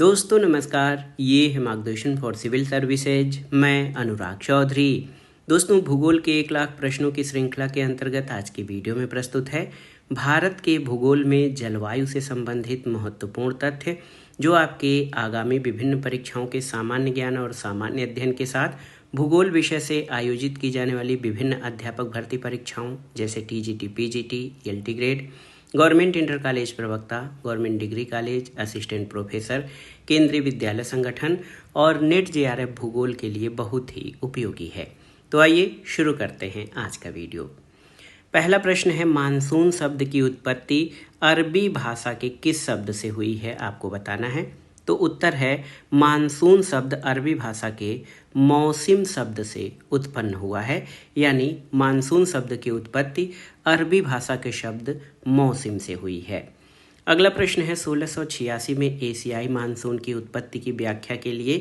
दोस्तों नमस्कार, ये है मार्गदर्शन फॉर सिविल सर्विसेज। मैं अनुराग चौधरी। दोस्तों, भूगोल के 1 लाख प्रश्नों की श्रृंखला के अंतर्गत आज की वीडियो में प्रस्तुत है भारत के भूगोल में जलवायु से संबंधित महत्वपूर्ण तथ्य, जो आपके आगामी विभिन्न परीक्षाओं के सामान्य ज्ञान और सामान्य अध्ययन के साथ भूगोल विषय से आयोजित की जाने वाली विभिन्न अध्यापक भर्ती परीक्षाओं जैसे TGT, PGT, LT grade, government inter college प्रवक्ता, government degree college, assistant professor, Kendriya Vidyalaya संगठन और नेट जेआरएफ भूगोल के लिए बहुत ही उपयोगी है। तो आइए शुरू करते हैं आज का वीडियो। पहला प्रश्न है, मानसून शब्द की उत्पत्ति अरबी भाषा के किस शब्द से हुई है, आपको बताना है। तो उत्तर है, मानसून शब्द अरबी भाषा के मौसम शब्द से उत्पन्न हुआ है, यानी मानसून शब्द की उत्पत्ति अरबी भाषा के शब्द मौसम से हुई है। अगला प्रश्न है, 1686 में एशियाई मानसून की उत्पत्ति की व्याख्या के लिए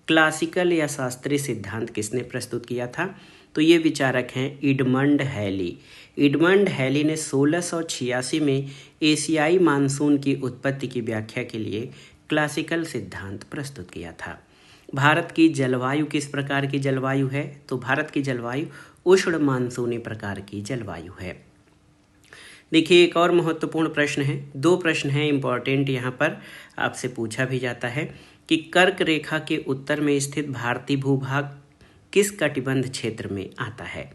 क्लासिकल या शास्त्रीय सिद्धांत किसने प्रस्तुत किया था। तो ये विचारक हैं एडमंड हैली। एडमंड हैली ने 1686 में एशियाई मानसून की उत्पत्ति की व्याख्या के लिए क्लासिकल सिद्धांत प्रस्तुत किया था। भारत की जलवायु किस प्रकार की जलवायु है। तो भारत की जलवायु उष्ण मानसूनी प्रकार की जलवायु है। देखिए, एक और महत्वपूर्ण प्रश्न है, 2 प्रश्न हैं इंपॉर्टेंट, यहाँ पर आपसे पूछा भी जाता है कि कर्क रेखा के उत्तर में स्थित भारतीय भूभाग किस कटिबंध क्षेत्र में आता है।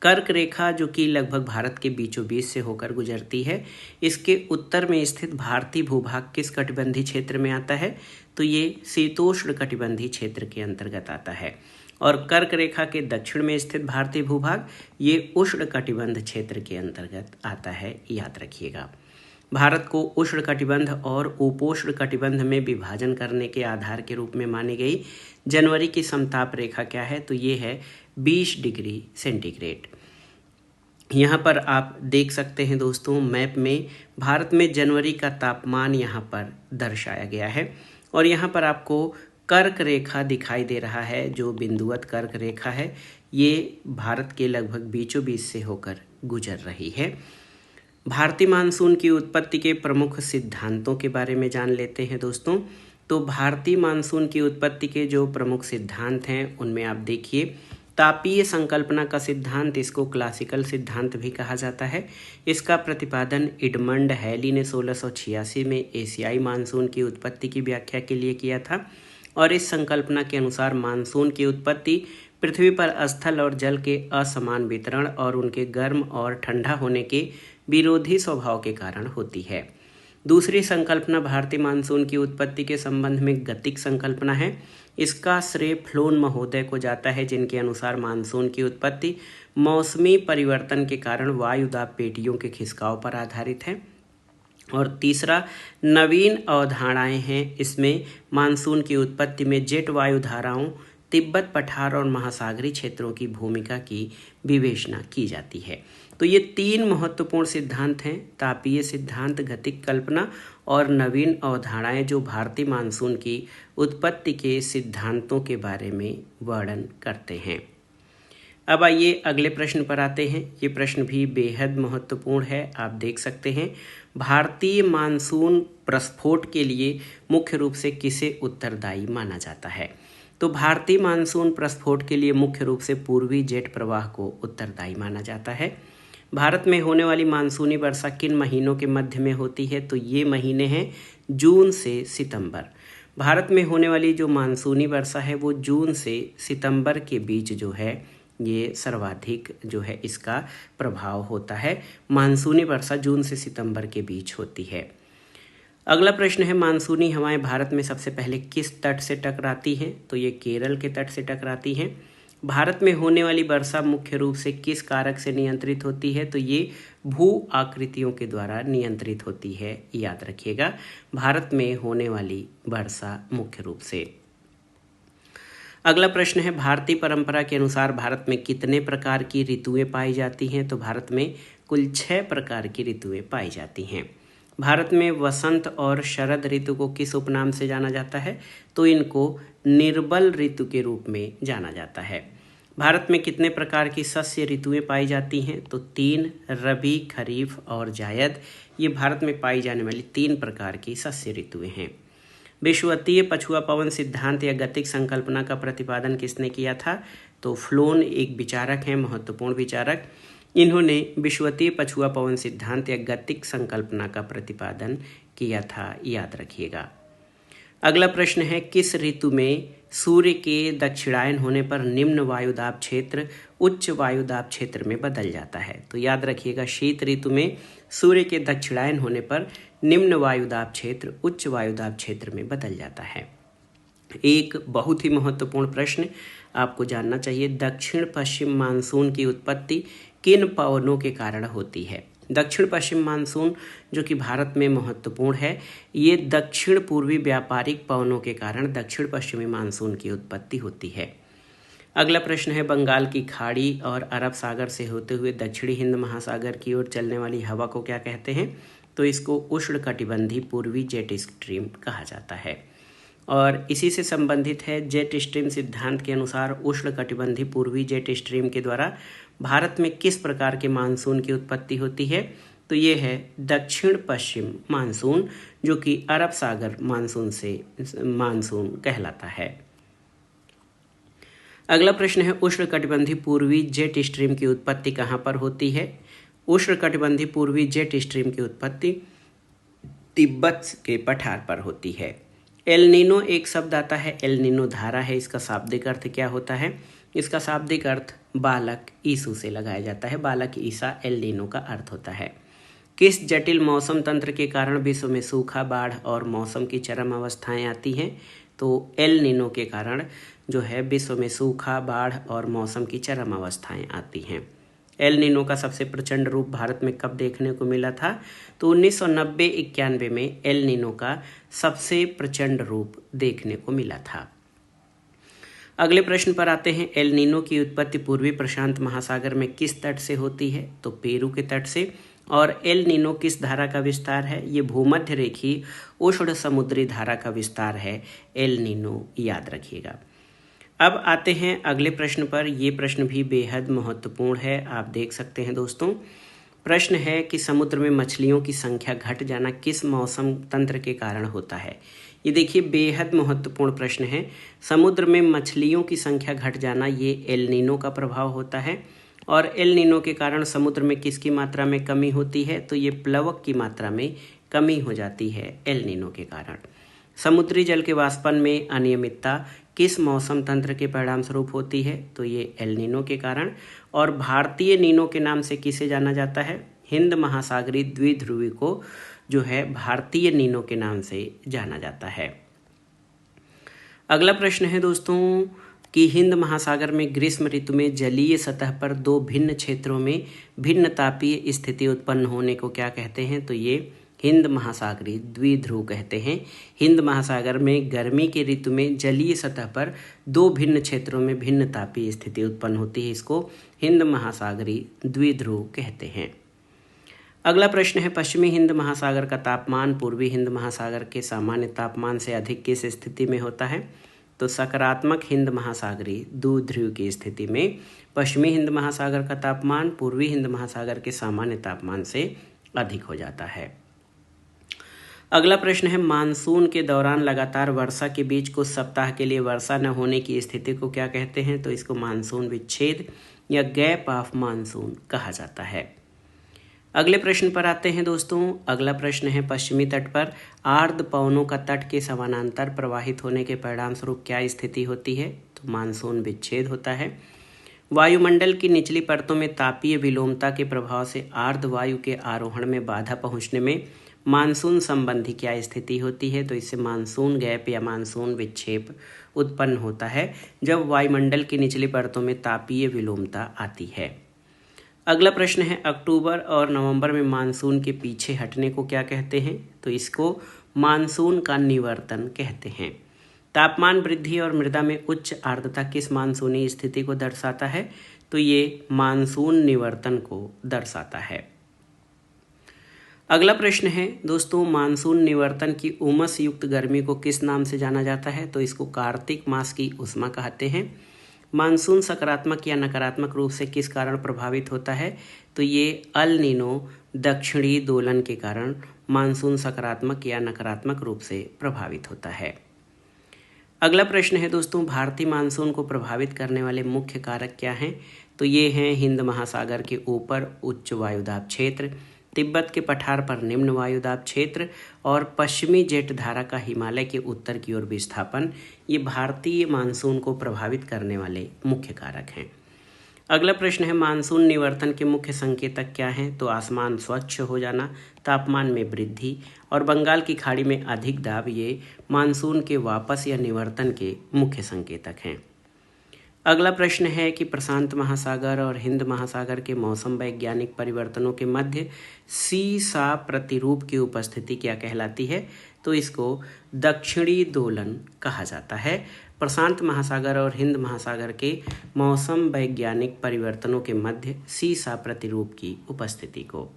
कर्क रेखा जो कि लगभग भारत के बीचों बीच से होकर गुजरती है, इसके उत्तर में स्थित भारतीय भूभाग किस कटिबंधीय क्षेत्र में आता है। तो ये शीतोष्ण कटिबंधीय क्षेत्र के अंतर्गत आता है। और कर्क रेखा के दक्षिण में स्थित भारतीय भूभाग ये उष्ण कटिबंध क्षेत्र के अंतर्गत आता है, याद रखिएगा। भारत को उष्ण कटिबंध और उपोष्ण कटिबंध में विभाजन करने के आधार के रूप में मानी गई जनवरी की समताप रेखा क्या है। तो ये है 20 डिग्री सेंटीग्रेड। यहाँ पर आप देख सकते हैं दोस्तों, मैप में भारत में जनवरी का तापमान यहाँ पर दर्शाया गया है और यहाँ पर आपको कर्क रेखा दिखाई दे रहा है। जो बिंदुवत कर्क रेखा है, ये भारत के लगभग बीचों बीच से होकर गुजर रही है। भारतीय मानसून की उत्पत्ति के प्रमुख सिद्धांतों के बारे में जान लेते हैं दोस्तों। तो भारतीय मानसून की उत्पत्ति के जो प्रमुख सिद्धांत हैं, उनमें आप देखिए, तापीय संकल्पना का सिद्धांत, इसको क्लासिकल सिद्धांत भी कहा जाता है। इसका प्रतिपादन एडमंड हैली ने 1686 में एशियाई मानसून की उत्पत्ति की व्याख्या के लिए किया था और इस संकल्पना के अनुसार मानसून की उत्पत्ति पृथ्वी पर स्थल और जल के असमान वितरण और उनके गर्म और ठंडा होने के विरोधी स्वभाव के कारण होती है। दूसरी संकल्पना भारतीय मानसून की उत्पत्ति के संबंध में गतिक संकल्पना है। इसका श्रेय फ्लोन महोदय को जाता है, जिनके अनुसार मानसून की उत्पत्ति मौसमी परिवर्तन के कारण वायुदाब पेटियों के खिसकाव पर आधारित है। और तीसरा नवीन अवधारणाएं हैं। इसमें मानसून की उत्पत्ति में जेट वायु धाराओं, तिब्बत पठार और महासागरीय क्षेत्रों की भूमिका की विवेचना की जाती है। तो ये 3 महत्वपूर्ण सिद्धांत हैं, तापीय सिद्धांत, गतिक कल्पना और नवीन अवधारणाएं, जो भारतीय मानसून की उत्पत्ति के सिद्धांतों के बारे में वर्णन करते हैं। अब आइए अगले प्रश्न पर आते हैं। ये प्रश्न भी बेहद महत्वपूर्ण है, आप देख सकते हैं। भारतीय मानसून प्रस्फोट के लिए मुख्य रूप से किसे उत्तरदायी माना जाता है। तो भारतीय मानसून प्रस्फोट के लिए मुख्य रूप से पूर्वी जेट प्रवाह को उत्तरदायी माना जाता है। भारत में होने वाली मानसूनी वर्षा किन महीनों के मध्य में होती है। तो ये महीने हैं जून से सितंबर। भारत में होने वाली जो मानसूनी वर्षा है वो जून से सितंबर के बीच जो है, ये सर्वाधिक जो है इसका प्रभाव होता है। मानसूनी वर्षा जून से सितंबर के बीच होती है। अगला प्रश्न है, मानसूनी हवाएं भारत में सबसे पहले किस तट से टकराती हैं। तो ये केरल के तट से टकराती हैं। भारत में होने वाली वर्षा मुख्य रूप से किस कारक से नियंत्रित होती है। तो ये भू आकृतियों के द्वारा नियंत्रित होती है, याद रखिएगा। भारत में होने वाली वर्षा मुख्य रूप से। अगला प्रश्न है, भारतीय परंपरा के अनुसार भारत में कितने प्रकार की ऋतुएं पाई जाती हैं। तो भारत में कुल 6 प्रकार की ऋतुएं पाई जाती हैं। भारत में वसंत और शरद ऋतु को किस उपनाम से जाना जाता है। तो इनको निर्बल ऋतु के रूप में जाना जाता है। भारत में कितने प्रकार की सस्य ऋतुएं पाई जाती हैं। तो 3, रबी, खरीफ और जायद। ये भारत में पाई जाने वाली 3 प्रकार की सस्य ऋतुएं हैं। विषुवतीय पछुआ पवन सिद्धांत या गतिक संकल्पना का प्रतिपादन किसने किया था? तो फ्लोन एक विचारक हैं, महत्वपूर्ण विचारक। इन्होंने विषुवतीय पछुआ पवन सिद्धांत या गतिक संकल्पना का प्रतिपादन किया था, याद रखिएगा। अगला प्रश्न है, किस ऋतु में सूर्य के दक्षिणायन होने पर निम्न वायुदाब क्षेत्र उच्च वायुदाब क्षेत्र में बदल जाता है? तो याद रखिएगा, शीत ऋतु में सूर्य के दक्षिणायन होने पर निम्न वायुदाब क्षेत्र उच्च वायुदाब क्षेत्र में बदल जाता है। एक बहुत ही महत्वपूर्ण प्रश्न आपको जानना चाहिए, दक्षिण पश्चिम मानसून की उत्पत्ति किन पवनों के कारण होती है? दक्षिण पश्चिम मानसून जो कि भारत में महत्वपूर्ण है, ये दक्षिण पूर्वी व्यापारिक पवनों के कारण दक्षिण पश्चिमी मानसून की उत्पत्ति होती है। अगला प्रश्न है, बंगाल की खाड़ी और अरब सागर से होते हुए दक्षिणी हिंद महासागर की ओर चलने वाली हवा को क्या कहते हैं? तो इसको उष्णकटिबंधीय पूर्वी जेट स्ट्रीम कहा जाता है। और इसी से संबंधित है, जेट स्ट्रीम सिद्धांत के अनुसार उष्णकटिबंधीय पूर्वी जेट स्ट्रीम के द्वारा भारत में किस प्रकार के मानसून की उत्पत्ति होती है? तो ये है दक्षिण पश्चिम मानसून, जो कि अरब सागर मानसून से मानसून कहलाता है। अगला प्रश्न है, उष्णकटिबंधीय पूर्वी जेट स्ट्रीम की उत्पत्ति कहाँ पर होती है? उष्णकटिबंधीय पूर्वी जेट स्ट्रीम की उत्पत्ति तिब्बत के पठार पर होती है। एल नीनो एक शब्द आता है, एल नीनो धारा है, इसका शाब्दिक अर्थ क्या होता है? इसका शाब्दिक अर्थ बालक ईसु से लगाया जाता है, बालक ईसा एल नीनो का अर्थ होता है। किस जटिल मौसम तंत्र के कारण विश्व में सूखा, बाढ़ और मौसम की चरम अवस्थाएं आती हैं? तो एल नीनो के कारण जो है विश्व में सूखा, बाढ़ और मौसम की चरम अवस्थाएं आती हैं। एल नीनो का सबसे प्रचंड रूप भारत में कब देखने को मिला था? तो 1990-91 में एल नीनो का सबसे प्रचंड रूप देखने को मिला था। अगले प्रश्न पर आते हैं, एल नीनो की उत्पत्ति पूर्वी प्रशांत महासागर में किस तट से होती है? तो पेरू के तट से। और एल नीनो किस धारा का विस्तार है? ये भूमध्य रेखीय उष्ण समुद्री धारा का विस्तार है एल नीनो, याद रखिएगा। अब आते हैं अगले प्रश्न पर। ये प्रश्न भी बेहद महत्वपूर्ण है, आप देख सकते हैं दोस्तों। प्रश्न है कि समुद्र में मछलियों की संख्या घट जाना किस मौसम तंत्र के कारण होता है? ये देखिए बेहद महत्वपूर्ण प्रश्न है। समुद्र में मछलियों की संख्या घट जाना ये एल नीनो का प्रभाव होता है। और एल नीनो के कारण समुद्र में किसकी मात्रा में कमी होती है? तो ये प्लवक की मात्रा में कमी हो जाती है एल नीनो के कारण। समुद्री जल के वाष्पन में अनियमितता किस मौसम तंत्र के परिणाम स्वरूप होती है? तो ये एल नीनो के कारण। और भारतीय नीनो के नाम से किसे जाना जाता है? हिंद महासागरीय द्विध्रुवी को जो है भारतीय नीनो के नाम से जाना जाता है। अगला प्रश्न है दोस्तों कि हिंद महासागर में ग्रीष्म ऋतु में जलीय सतह पर दो भिन्न क्षेत्रों में भिन्न तापीय स्थिति उत्पन्न होने को क्या कहते हैं? तो ये हिंद महासागरीय द्विध्रुव कहते हैं। हिंद महासागर में गर्मी के ऋतु में जलीय सतह पर दो भिन्न क्षेत्रों में भिन्न तापीय स्थिति उत्पन्न होती है, इसको हिंद महासागरीय द्विध्रुव कहते हैं। अगला प्रश्न है, पश्चिमी हिंद महासागर का तापमान पूर्वी हिंद महासागर के सामान्य तापमान से अधिक किस स्थिति में होता है? तो सकारात्मक हिंद महासागरीय द्विध्रुव की स्थिति में पश्चिमी हिंद महासागर का तापमान पूर्वी हिंद महासागर के सामान्य तापमान से अधिक हो जाता है। अगला प्रश्न है, मानसून के दौरान लगातार वर्षा के बीच कुछ सप्ताह के लिए वर्षा न होने की स्थिति को क्या कहते हैं? तो इसको मानसून विच्छेद या गैप ऑफ मानसून कहा जाता है। अगले प्रश्न पर आते हैं दोस्तों। अगला प्रश्न है, पश्चिमी तट पर आर्द्र पवनों का तट के समानांतर प्रवाहित होने के परिणाम स्वरूप क्या स्थिति होती है? तो मानसून विच्छेद होता है। वायुमंडल की निचली परतों में तापीय विलोमता के प्रभाव से आर्द्र वायु के आरोहण में बाधा पहुंचने में मानसून संबंधी क्या स्थिति होती है? तो इससे मानसून गैप या मानसून विक्षेप उत्पन्न होता है जब वायुमंडल की निचली परतों में तापीय विलोमता आती है। अगला प्रश्न है, अक्टूबर और नवंबर में मानसून के पीछे हटने को क्या कहते हैं? तो इसको मानसून का निवर्तन कहते हैं। तापमान वृद्धि और मृदा में उच्च आर्द्रता किस मानसूनी स्थिति को दर्शाता है? तो ये मानसून निवर्तन को दर्शाता है। अगला प्रश्न है दोस्तों, मानसून निवर्तन की उमस युक्त गर्मी को किस नाम से जाना जाता है? तो इसको कार्तिक मास की उष्मा कहते हैं। मानसून सकारात्मक या नकारात्मक रूप से किस कारण प्रभावित होता है? तो ये अल नीनो दक्षिणी दोलन के कारण मानसून सकारात्मक या नकारात्मक रूप से प्रभावित होता है। अगला प्रश्न है दोस्तों, भारतीय मानसून को प्रभावित करने वाले मुख्य कारक क्या हैं? तो ये हैं हिंद महासागर के ऊपर उच्च वायुदाब क्षेत्र, तिब्बत के पठार पर निम्न वायुदाब क्षेत्र और पश्चिमी जेट धारा का हिमालय के उत्तर की ओर विस्थापन। ये भारतीय मानसून को प्रभावित करने वाले मुख्य कारक हैं। अगला प्रश्न है, मानसून निवर्तन के मुख्य संकेतक क्या हैं? तो आसमान स्वच्छ हो जाना, तापमान में वृद्धि और बंगाल की खाड़ी में अधिक दाब, ये मानसून के वापस या निवर्तन के मुख्य संकेतक हैं। अगला प्रश्न है कि प्रशांत महासागर और हिंद महासागर के मौसम वैज्ञानिक परिवर्तनों के मध्य सीसा प्रतिरूप की उपस्थिति क्या कहलाती है? तो इसको दक्षिणी दोलन कहा जाता है। प्रशांत महासागर और हिंद महासागर के मौसम वैज्ञानिक परिवर्तनों के मध्य सीसा प्रतिरूप की उपस्थिति को।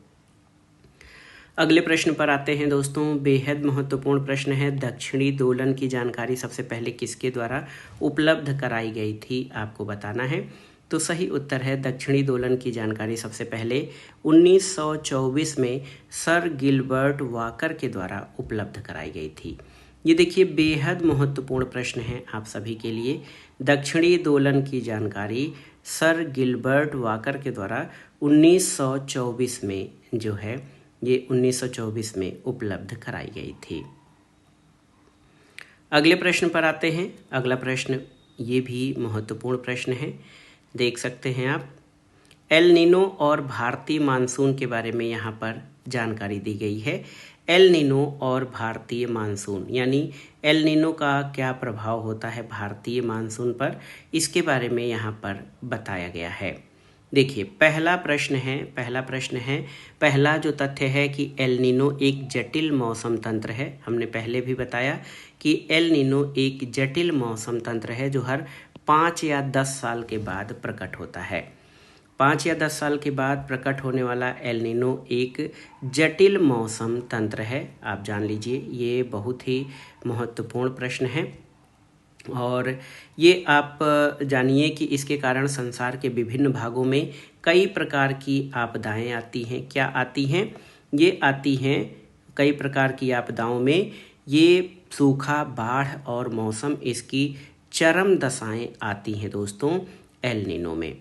अगले प्रश्न पर आते हैं दोस्तों, बेहद महत्वपूर्ण प्रश्न है। दक्षिणी दोलन की जानकारी सबसे पहले किसके द्वारा उपलब्ध कराई गई थी, आपको बताना है। तो सही उत्तर है, दक्षिणी दोलन की जानकारी सबसे पहले 1924 में सर गिलबर्ट वॉकर के द्वारा उपलब्ध कराई गई थी। ये देखिए बेहद महत्वपूर्ण प्रश्न है आप सभी के लिए। दक्षिणी दोलन की जानकारी सर गिलबर्ट वॉकर के द्वारा 1924 में जो है ये 1924 में उपलब्ध कराई गई थी। अगले प्रश्न पर आते हैं। अगला प्रश्न ये भी महत्वपूर्ण प्रश्न है, देख सकते हैं आप। एल नीनो और भारतीय मानसून के बारे में यहाँ पर जानकारी दी गई है। एल नीनो और भारतीय मानसून, यानी एल नीनो का क्या प्रभाव होता है भारतीय मानसून पर, इसके बारे में यहाँ पर बताया गया है। देखिए पहला जो तथ्य है कि एल नीनो एक जटिल मौसम तंत्र है। हमने पहले भी बताया कि एल नीनो एक जटिल मौसम तंत्र है जो हर 5 या 10 साल के बाद प्रकट होता है। 5 या 10 साल के बाद प्रकट होने वाला एल नीनो एक जटिल मौसम तंत्र है, आप जान लीजिए। ये बहुत ही महत्वपूर्ण प्रश्न है और ये आप जानिए कि इसके कारण संसार के विभिन्न भागों में कई प्रकार की आपदाएं आती हैं। क्या आती हैं? ये आती हैं कई प्रकार की आपदाओं में ये सूखा, बाढ़ और मौसम, इसकी चरम दशाएं आती हैं दोस्तों एल नीनो में।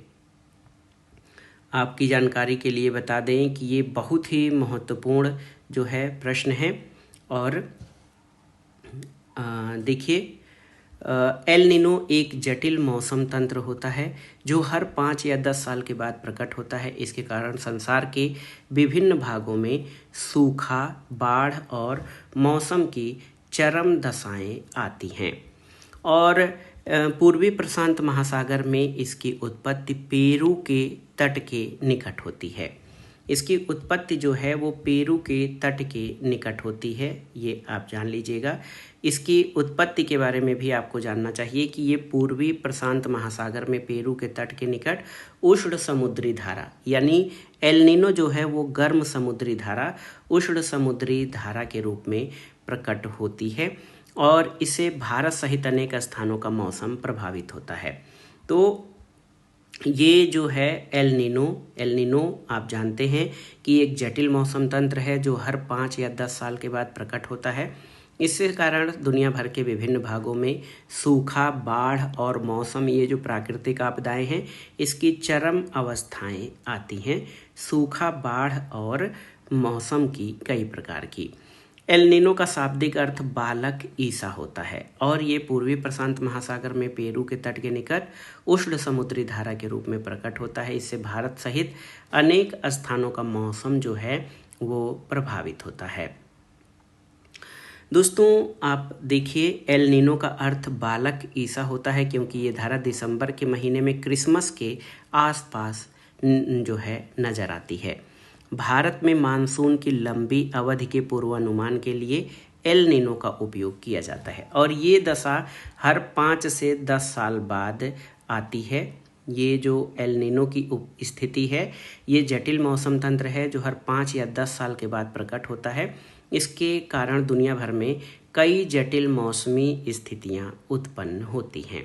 आपकी जानकारी के लिए बता दें कि ये बहुत ही महत्वपूर्ण जो है प्रश्न है। और देखिए एल नीनो एक जटिल मौसम तंत्र होता है जो हर 5 या 10 साल के बाद प्रकट होता है। इसके कारण संसार के विभिन्न भागों में सूखा, बाढ़ और मौसम की चरम दशाएं आती हैं। और पूर्वी प्रशांत महासागर में इसकी उत्पत्ति पेरू के तट के निकट होती है। इसकी उत्पत्ति जो है वो पेरू के तट के निकट होती है, ये आप जान लीजिएगा। इसकी उत्पत्ति के बारे में भी आपको जानना चाहिए कि ये पूर्वी प्रशांत महासागर में पेरू के तट के निकट उष्ण समुद्री धारा, यानी एल नीनो जो है वो गर्म समुद्री धारा, उष्ण समुद्री धारा के रूप में प्रकट होती है और इससे भारत सहित अनेक स्थानों का मौसम प्रभावित होता है। तो ये जो है एल नीनो आप जानते हैं कि एक जटिल मौसम तंत्र है जो हर 5 या 10 साल के बाद प्रकट होता है। इसके कारण दुनिया भर के विभिन्न भागों में सूखा, बाढ़ और मौसम, ये जो प्राकृतिक आपदाएं हैं, इसकी चरम अवस्थाएं आती हैं। सूखा, बाढ़ और मौसम की कई प्रकार की। एल नीनो का शाब्दिक अर्थ बालक ईसा होता है और ये पूर्वी प्रशांत महासागर में पेरू के तट के निकट उष्ण समुद्री धारा के रूप में प्रकट होता है। इससे भारत सहित अनेक स्थानों का मौसम जो है वो प्रभावित होता है। दोस्तों आप देखिए एल नीनो का अर्थ बालक ईसा होता है क्योंकि ये धारा दिसंबर के महीने में क्रिसमस के आसपास जो है नजर आती है। भारत में मानसून की लंबी अवधि के पूर्वानुमान के लिए एल नीनो का उपयोग किया जाता है और ये दशा हर 5 से 10 साल बाद आती है। ये जो एल नीनो की स्थिति है ये जटिल मौसम तंत्र है जो हर 5 या 10 साल के बाद प्रकट होता है। इसके कारण दुनिया भर में कई जटिल मौसमी स्थितियां उत्पन्न होती हैं।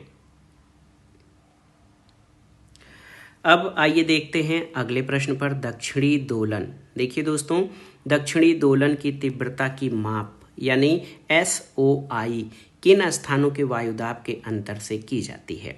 अब आइए देखते हैं अगले प्रश्न पर, दक्षिणी दोलन। देखिए दोस्तों, दक्षिणी दोलन की तीव्रता की माप यानी SOI किन स्थानों के वायुदाब के अंतर से की जाती है?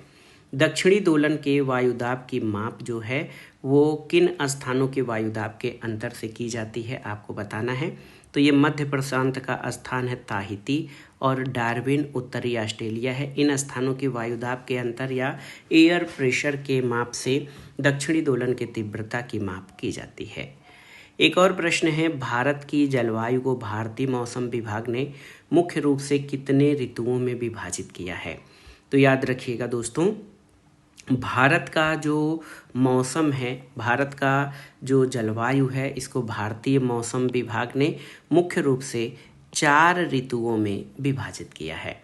दक्षिणी दोलन के वायुदाब की माप जो है वो किन स्थानों के वायुदाब के अंतर से की जाती है, आपको बताना है। तो ये मध्य प्रशांत का स्थान है ताहिती और डार्विन उत्तरी ऑस्ट्रेलिया है। इन स्थानों के वायुदाब के अंतर या एयर प्रेशर के माप से दक्षिणी दोलन की तीव्रता की माप की जाती है। एक और प्रश्न है, भारत की जलवायु को भारतीय मौसम विभाग ने मुख्य रूप से कितने ऋतुओं में विभाजित किया है? तो याद रखिएगा दोस्तों, भारत का जो मौसम है, भारत का जो जलवायु है, इसको भारतीय मौसम विभाग ने मुख्य रूप से 4 ऋतुओं में विभाजित किया है।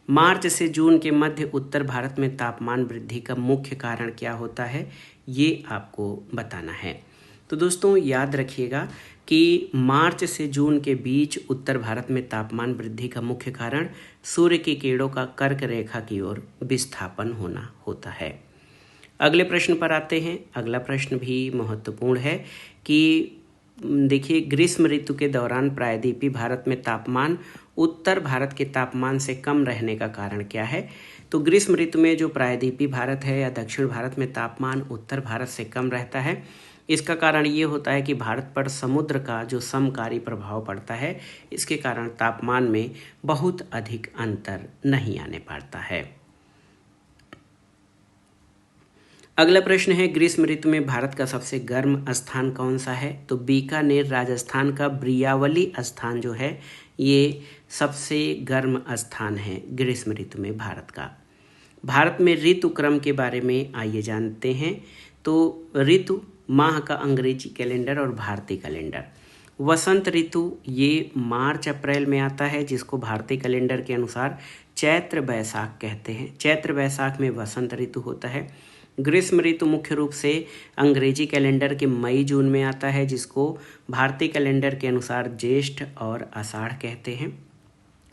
मार्च से जून के मध्य उत्तर भारत में तापमान वृद्धि का मुख्य कारण क्या होता है, ये आपको बताना है। तो दोस्तों याद रखिएगा कि मार्च से जून के बीच उत्तर भारत में तापमान वृद्धि का मुख्य कारण सूर्य की किरणों का कर्क रेखा की ओर विस्थापन होना होता है। अगले प्रश्न पर आते हैं। अगला प्रश्न भी महत्वपूर्ण है कि देखिए, ग्रीष्म ऋतु के दौरान प्रायद्वीपीय भारत में तापमान उत्तर भारत के तापमान से कम रहने का कारण क्या है? तो ग्रीष्म ऋतु में जो प्रायद्वीपीय भारत है या दक्षिण भारत में तापमान उत्तर भारत से कम रहता है, इसका कारण ये होता है कि भारत पर समुद्र का जो समकारी प्रभाव पड़ता है, इसके कारण तापमान में बहुत अधिक अंतर नहीं आने पाता है। अगला प्रश्न है, ग्रीष्म ऋतु में भारत का सबसे गर्म स्थान कौन सा है? तो बीकानेर राजस्थान का ब्रियावली स्थान जो है ये सबसे गर्म स्थान है ग्रीष्म ऋतु में भारत का। भारत में ऋतु क्रम के बारे में आइए जानते हैं। तो ऋतु माह का अंग्रेजी कैलेंडर और भारतीय कैलेंडर। वसंत ऋतु ये मार्च अप्रैल में आता है, जिसको भारतीय कैलेंडर के अनुसार चैत्र बैसाख कहते हैं। चैत्र बैसाख में वसंत ऋतु होता है। ग्रीष्म ऋतु मुख्य रूप से अंग्रेजी कैलेंडर के मई जून में आता है, जिसको भारतीय कैलेंडर के अनुसार ज्येष्ठ और आषाढ़ कहते हैं।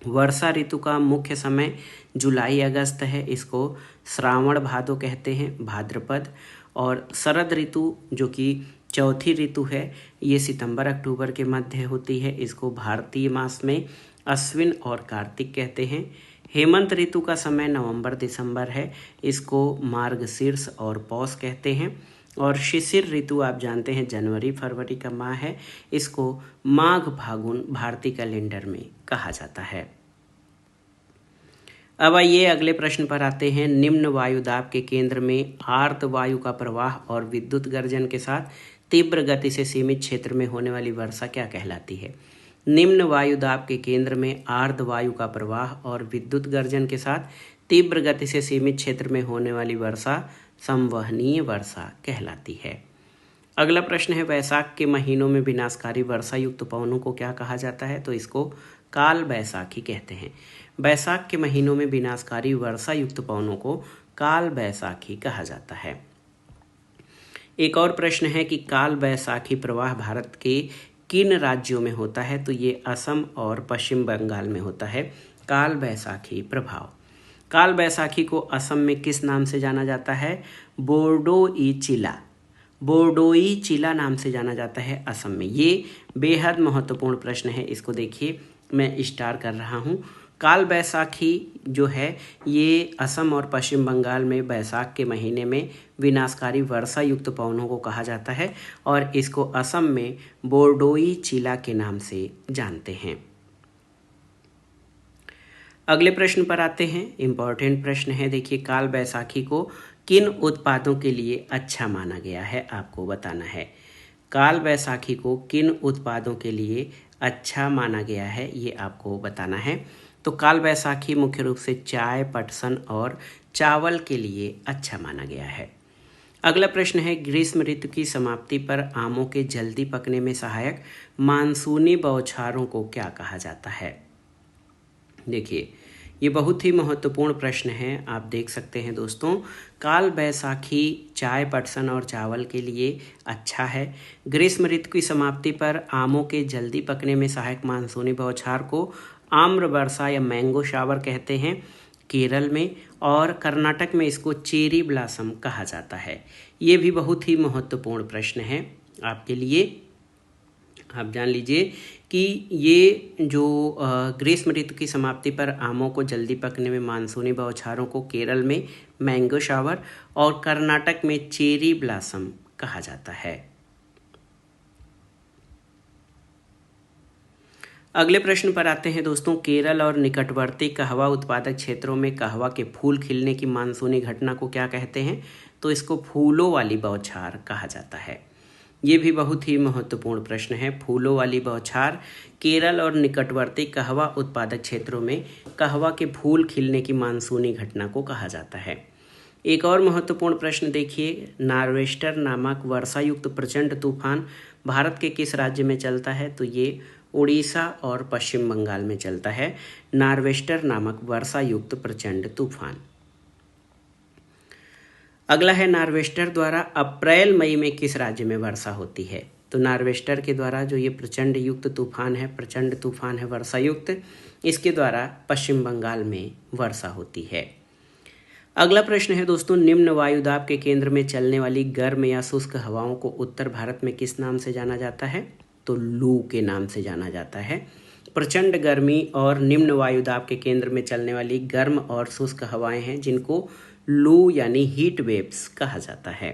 वर्षा ऋतु का मुख्य समय जुलाई अगस्त है, इसको श्रावण भादो कहते हैं, भाद्रपद। और शरद ऋतु जो कि चौथी ऋतु है, ये सितंबर अक्टूबर के मध्य होती है, इसको भारतीय मास में अश्विन और कार्तिक कहते हैं। हेमंत ऋतु का समय नवंबर दिसंबर है, इसको मार्गशीर्ष और पौष कहते हैं। और शिशिर ऋतु आप जानते हैं जनवरी फरवरी का माह है, इसको माघ फागुन भारतीय कैलेंडर में कहा जाता है। अब आइए अगले प्रश्न पर आते हैं। निम्न वायुदाब के केंद्र में आर्द्र वायु का प्रवाह और विद्युत गर्जन के साथ तीव्र गति से सीमित क्षेत्र में होने वाली वर्षा क्या कहलाती है? निम्न वायुदाब के केंद्र में आर्द्र वायु का प्रवाह और विद्युत गर्जन के साथ तीव्र गति से सीमित क्षेत्र में होने वाली वर्षा संवहनीय वर्षा कहलाती है। अगला प्रश्न है, वैशाख के महीनों में विनाशकारी वर्षा युक्त पवनों को क्या कहा जाता है? तो इसको काल बैसाखी कहते हैं। बैसाख के महीनों में विनाशकारी वर्षा युक्त पवनों को काल बैसाखी कहा जाता है। एक और प्रश्न है कि काल बैसाखी प्रवाह भारत के किन राज्यों में होता है? तो ये असम और पश्चिम बंगाल में होता है काल बैसाखी प्रभाव। काल बैसाखी को असम में किस नाम से जाना जाता है? बोर्डोई चिला। बोर्डोई चिला नाम से जाना जाता है असम में। ये बेहद महत्वपूर्ण प्रश्न है, इसको देखिए मैं स्टार कर रहा हूँ। काल बैसाखी जो है ये असम और पश्चिम बंगाल में बैसाख के महीने में विनाशकारी वर्षा युक्त पवनों को कहा जाता है और इसको असम में बोर्डोई चिला के नाम से जानते हैं। अगले प्रश्न पर आते हैं। इम्पॉर्टेंट प्रश्न है, देखिए काल बैसाखी को किन उत्पादों के लिए अच्छा माना गया है, आपको बताना है। काल बैसाखी को किन उत्पादों के लिए अच्छा माना गया है, ये आपको बताना है। तो काल बैसाखी मुख्य रूप से चाय, पटसन और चावल के लिए अच्छा माना गया है। अगला प्रश्न है, ग्रीष्म ऋतु की समाप्ति पर आमों के जल्दी पकने में सहायक मानसूनी बौछारों को क्या कहा जाता है? देखिए ये बहुत ही महत्वपूर्ण प्रश्न है, आप देख सकते हैं दोस्तों। काल बैसाखी चाय, पटसन और चावल के लिए अच्छा है। ग्रीष्म ऋतु की समाप्ति पर आमों के जल्दी पकने में सहायक मानसूनी बौछार को आम्र वर्षा या मैंगो शावर कहते हैं। केरल में, और कर्नाटक में इसको चेरी ब्लॉसम कहा जाता है। ये भी बहुत ही महत्वपूर्ण प्रश्न है आपके लिए। आप जान लीजिए कि ये जो ग्रीष्म ऋतु की समाप्ति पर आमों को जल्दी पकने में मानसूनी बौछारों को केरल में मैंगो शावर और कर्नाटक में चेरी ब्लॉसम कहा जाता है। अगले प्रश्न पर आते हैं दोस्तों। केरल और निकटवर्ती कहवा उत्पादक क्षेत्रों में कहवा के फूल खिलने की मानसूनी घटना को क्या कहते हैं? तो इसको फूलों वाली बौछार कहा जाता है। ये भी बहुत ही महत्वपूर्ण प्रश्न है। फूलों वाली बौछार केरल और निकटवर्ती कहवा उत्पादक क्षेत्रों में कहवा के फूल खिलने की मानसूनी घटना को कहा जाता है। एक और महत्वपूर्ण प्रश्न देखिए, नार्वेस्टर नामक वर्षायुक्त प्रचंड तूफान भारत के किस राज्य में चलता है? तो ये उड़ीसा और पश्चिम बंगाल में चलता है, नार्वेस्टर नामक वर्षायुक्त प्रचंड तूफान। अगला है, नार्वेस्टर द्वारा अप्रैल मई में किस राज्य में वर्षा होती है? तो नार्वेस्टर के द्वारा जो ये प्रचंड तूफान है वर्षायुक्त, इसके द्वारा पश्चिम बंगाल में वर्षा होती है। अगला प्रश्न है दोस्तों, निम्न वायुदाब के केंद्र में चलने वाली गर्म या शुष्क हवाओं को उत्तर भारत में किस नाम से जाना जाता है? तो लू के नाम से जाना जाता है। प्रचंड गर्मी और निम्न वायुदाब के केंद्र में चलने वाली गर्म और शुष्क हवाएं हैं जिनको लू यानी हीट वेव्स कहा जाता है।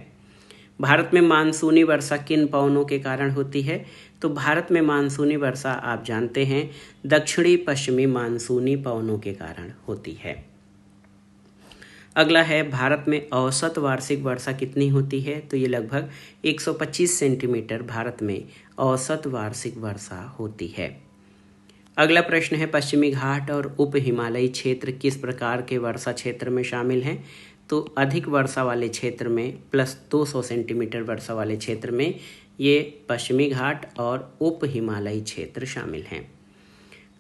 भारत में मानसूनी वर्षा किन पवनों के कारण होती है? तो भारत में मानसूनी वर्षा आप जानते हैं दक्षिणी पश्चिमी मानसूनी पवनों के कारण होती है। अगला है, भारत में औसत वार्षिक वर्षा कितनी होती है? तो ये लगभग 125 सेंटीमीटर भारत में औसत वार्षिक वर्षा होती है। अगला प्रश्न है, पश्चिमी घाट और उप हिमालयी क्षेत्र किस प्रकार के वर्षा क्षेत्र में शामिल हैं? तो अधिक वर्षा वाले क्षेत्र में +200 सेंटीमीटर वर्षा वाले क्षेत्र में ये पश्चिमी घाट और उप हिमालयी क्षेत्र शामिल हैं।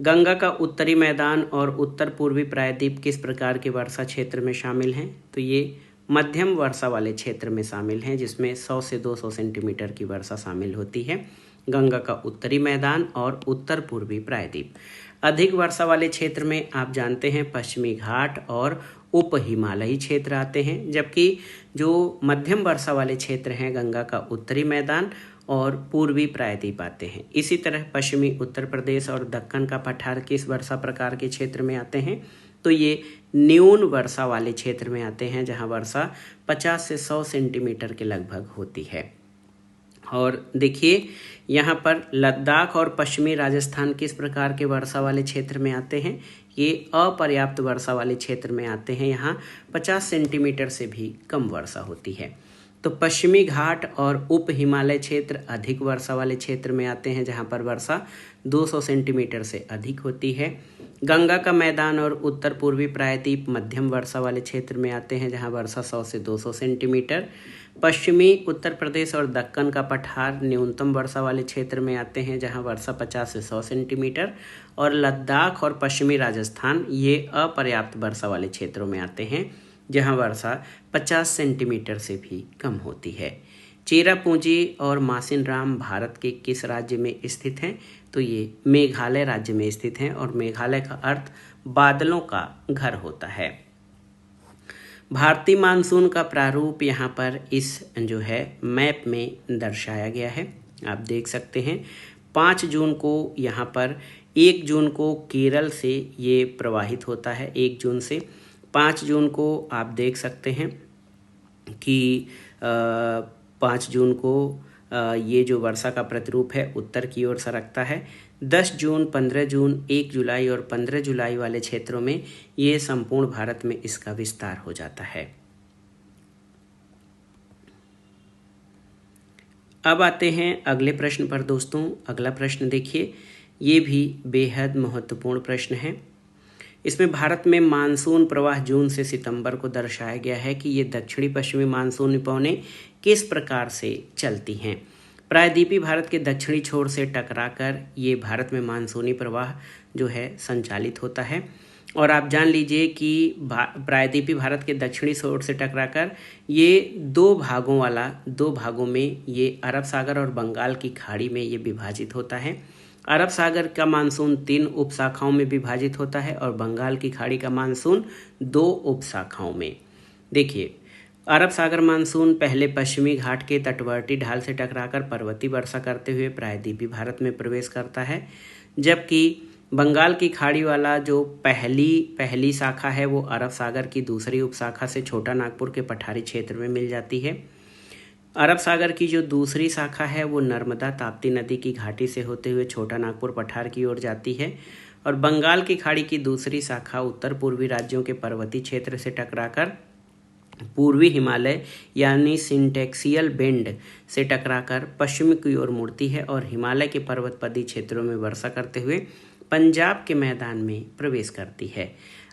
गंगा का उत्तरी मैदान और उत्तर पूर्वी प्रायद्वीप किस प्रकार के वर्षा क्षेत्र में शामिल हैं? तो ये मध्यम वर्षा वाले क्षेत्र में शामिल हैं, जिसमें 100 से 200 सेंटीमीटर की वर्षा शामिल होती है। गंगा का उत्तरी मैदान और उत्तर पूर्वी प्रायद्वीप। अधिक वर्षा वाले क्षेत्र में आप जानते हैं पश्चिमी घाट और उप हिमालयी क्षेत्र आते हैं, जबकि जो मध्यम वर्षा वाले क्षेत्र हैं गंगा का उत्तरी मैदान और पूर्वी प्रायद्वीप आते हैं। इसी तरह पश्चिमी उत्तर प्रदेश और दक्कन का पठार किस वर्षा प्रकार के क्षेत्र में आते हैं? तो ये न्यून वर्षा वाले क्षेत्र में आते हैं, जहां वर्षा 50 से 100 सेंटीमीटर के लगभग होती है। और देखिए यहाँ पर लद्दाख और पश्चिमी राजस्थान किस प्रकार के वर्षा वाले क्षेत्र में आते हैं? ये अपर्याप्त वर्षा वाले क्षेत्र में आते हैं। यहाँ 50 सेंटीमीटर से भी कम वर्षा होती है। तो पश्चिमी घाट और उप हिमालय क्षेत्र अधिक वर्षा वाले क्षेत्र में आते हैं, जहाँ पर वर्षा 200 सेंटीमीटर से अधिक होती है। गंगा का मैदान और उत्तर पूर्वी प्रायद्वीप मध्यम वर्षा वाले क्षेत्र में आते हैं, जहाँ वर्षा 100 से 200 सेंटीमीटर। पश्चिमी उत्तर प्रदेश और दक्कन का पठार न्यूनतम वर्षा वाले क्षेत्र में आते हैं, जहां वर्षा 50 से 100 सेंटीमीटर। और लद्दाख और पश्चिमी राजस्थान ये अपर्याप्त वर्षा वाले क्षेत्रों में आते हैं, जहां वर्षा 50 सेंटीमीटर से भी कम होती है। चेरापूंजी और मासिनराम भारत के किस राज्य में स्थित हैं? तो ये मेघालय राज्य में स्थित हैं, और मेघालय का अर्थ बादलों का घर होता है। भारतीय मानसून का प्रारूप यहाँ पर इस जो है मैप में दर्शाया गया है, आप देख सकते हैं। 5 जून को यहाँ पर 1 जून को केरल से ये प्रवाहित होता है। 1 जून से 5 जून को आप देख सकते हैं कि 5 जून को ये जो वर्षा का प्रतिरूप है उत्तर की ओर सरकता है। 10 जून, 15 जून, 1 जुलाई और 15 जुलाई वाले क्षेत्रों में ये संपूर्ण भारत में इसका विस्तार हो जाता है। अब आते हैं अगले प्रश्न पर दोस्तों। अगला प्रश्न देखिए, ये भी बेहद महत्वपूर्ण प्रश्न है। इसमें भारत में मानसून प्रवाह जून से सितंबर को दर्शाया गया है कि ये दक्षिणी पश्चिमी मानसूनी पवनें किस प्रकार से चलती हैं। प्रायद्वीपीय भारत के दक्षिणी छोर से टकराकर ये भारत में मानसूनी प्रवाह जो है संचालित होता है। और आप जान लीजिए कि प्रायद्वीपीय भारत के दक्षिणी छोर से टकराकर ये 2 भागों में ये अरब सागर और बंगाल की खाड़ी में ये विभाजित होता है। अरब सागर का मानसून 3 उपशाखाओं में विभाजित होता है और बंगाल की खाड़ी का मानसून 2 उपशाखाओं में। देखिए, अरब सागर मानसून पहले पश्चिमी घाट के तटवर्ती ढाल से टकराकर पर्वतीय वर्षा करते हुए प्रायद्वीपीय भारत में प्रवेश करता है, जबकि बंगाल की खाड़ी वाला जो पहली शाखा है वो अरब सागर की दूसरी उपशाखा से छोटा नागपुर के पठारी क्षेत्र में मिल जाती है। अरब सागर की जो दूसरी शाखा है वो नर्मदा ताप्ती नदी की घाटी से होते हुए छोटा नागपुर पठार की ओर जाती है और बंगाल की खाड़ी की दूसरी शाखा उत्तर पूर्वी राज्यों के पर्वतीय क्षेत्र से टकराकर पूर्वी हिमालय यानी सिंटेक्सियल बेंड से टकराकर पश्चिम की ओर मुड़ती है और हिमालय के पर्वतपदी क्षेत्रों में वर्षा करते हुए पंजाब के मैदान में प्रवेश करती है।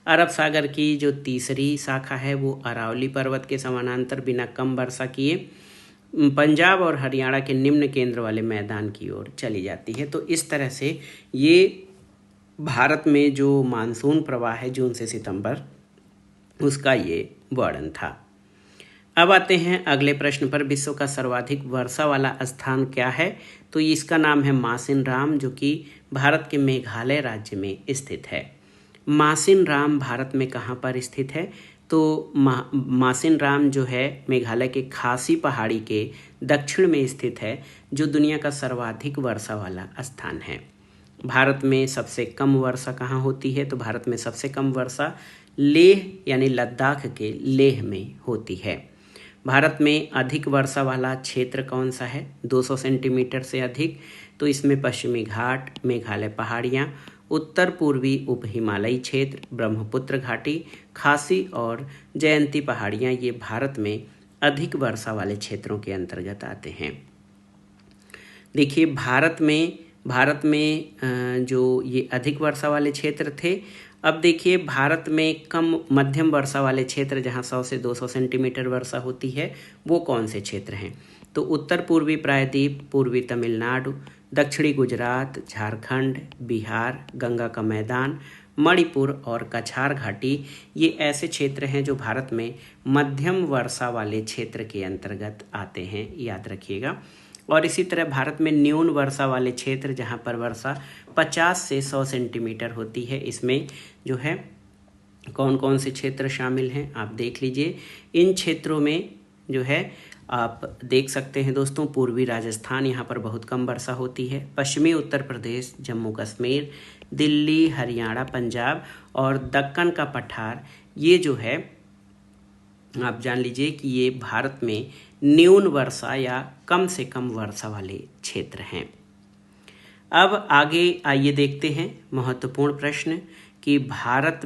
अरब सागर की जो तीसरी शाखा है वो अरावली पर्वत के समानांतर बिना कम वर्षा किए पंजाब और हरियाणा के निम्न केंद्र वाले मैदान की ओर चली जाती है। तो इस तरह से ये भारत में जो मानसून प्रवाह है जून से सितंबर, उसका ये वर्णन था। अब आते हैं अगले प्रश्न पर। विश्व का सर्वाधिक वर्षा वाला स्थान क्या है? तो इसका नाम है मासिन राम, जो कि भारत के मेघालय राज्य में स्थित है। मासिन राम भारत में कहाँ पर स्थित है? तो मासिन राम जो है मेघालय के खासी पहाड़ी के दक्षिण में स्थित है, जो दुनिया का सर्वाधिक वर्षा वाला स्थान है। भारत में सबसे कम वर्षा कहाँ होती है? तो भारत में सबसे कम वर्षा लेह यानी लद्दाख के लेह में होती है। भारत में अधिक वर्षा वाला क्षेत्र कौन सा है? 200 सेंटीमीटर से अधिक। तो इसमें पश्चिमी घाट, मेघालय पहाड़ियाँ, उत्तर पूर्वी उप हिमालयी क्षेत्र, ब्रह्मपुत्र घाटी, खासी और जयंती पहाड़ियाँ ये भारत में अधिक वर्षा वाले क्षेत्रों के अंतर्गत आते हैं। देखिए, भारत में जो ये अधिक वर्षा वाले क्षेत्र थे। अब देखिए, भारत में कम मध्यम वर्षा वाले क्षेत्र जहाँ 100 से 200 सेंटीमीटर वर्षा होती है वो कौन से क्षेत्र हैं? तो उत्तर पूर्वी प्रायद्वीप, पूर्वी तमिलनाडु, दक्षिणी गुजरात, झारखंड, बिहार, गंगा का मैदान, मणिपुर और कछार घाटी ये ऐसे क्षेत्र हैं जो भारत में मध्यम वर्षा वाले क्षेत्र के अंतर्गत आते हैं, याद रखिएगा। और इसी तरह भारत में न्यून वर्षा वाले क्षेत्र जहाँ पर वर्षा 50 से 100 सेंटीमीटर होती है, इसमें जो है कौन कौन से क्षेत्र शामिल हैं आप देख लीजिए। इन क्षेत्रों में जो है आप देख सकते हैं दोस्तों, पूर्वी राजस्थान, यहाँ पर बहुत कम वर्षा होती है। पश्चिमी उत्तर प्रदेश, जम्मू कश्मीर, दिल्ली, हरियाणा, पंजाब और दक्कन का पठार, ये जो है आप जान लीजिए कि ये भारत में न्यून वर्षा या कम से कम वर्षा वाले क्षेत्र हैं। अब आगे आइए देखते हैं महत्वपूर्ण प्रश्न कि भारत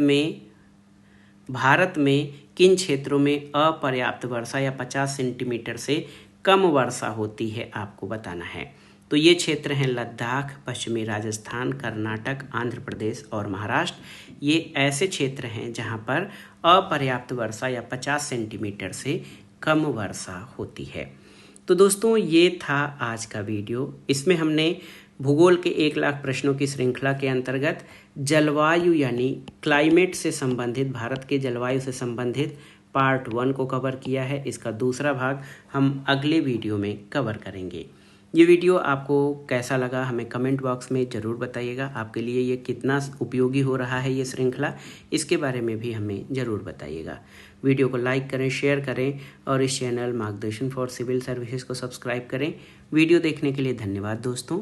में किन क्षेत्रों में अपर्याप्त वर्षा या 50 सेंटीमीटर से कम वर्षा होती है, आपको बताना है। तो ये क्षेत्र हैं लद्दाख, पश्चिमी राजस्थान, कर्नाटक, आंध्र प्रदेश और महाराष्ट्र। ये ऐसे क्षेत्र हैं जहाँ पर अपर्याप्त वर्षा या 50 सेंटीमीटर से कम वर्षा होती है। तो दोस्तों, ये था आज का वीडियो। इसमें हमने भूगोल के 1 लाख प्रश्नों की श्रृंखला के अंतर्गत जलवायु यानी क्लाइमेट से संबंधित, भारत के जलवायु से संबंधित पार्ट 1 को कवर किया है। इसका दूसरा भाग हम अगले वीडियो में कवर करेंगे। ये वीडियो आपको कैसा लगा हमें कमेंट बॉक्स में ज़रूर बताइएगा। आपके लिए ये कितना उपयोगी हो रहा है ये श्रृंखला, इसके बारे में भी हमें ज़रूर बताइएगा। वीडियो को लाइक करें, शेयर करें और इस चैनल मार्गदर्शन फॉर सिविल सर्विसेज को सब्सक्राइब करें। वीडियो देखने के लिए धन्यवाद दोस्तों।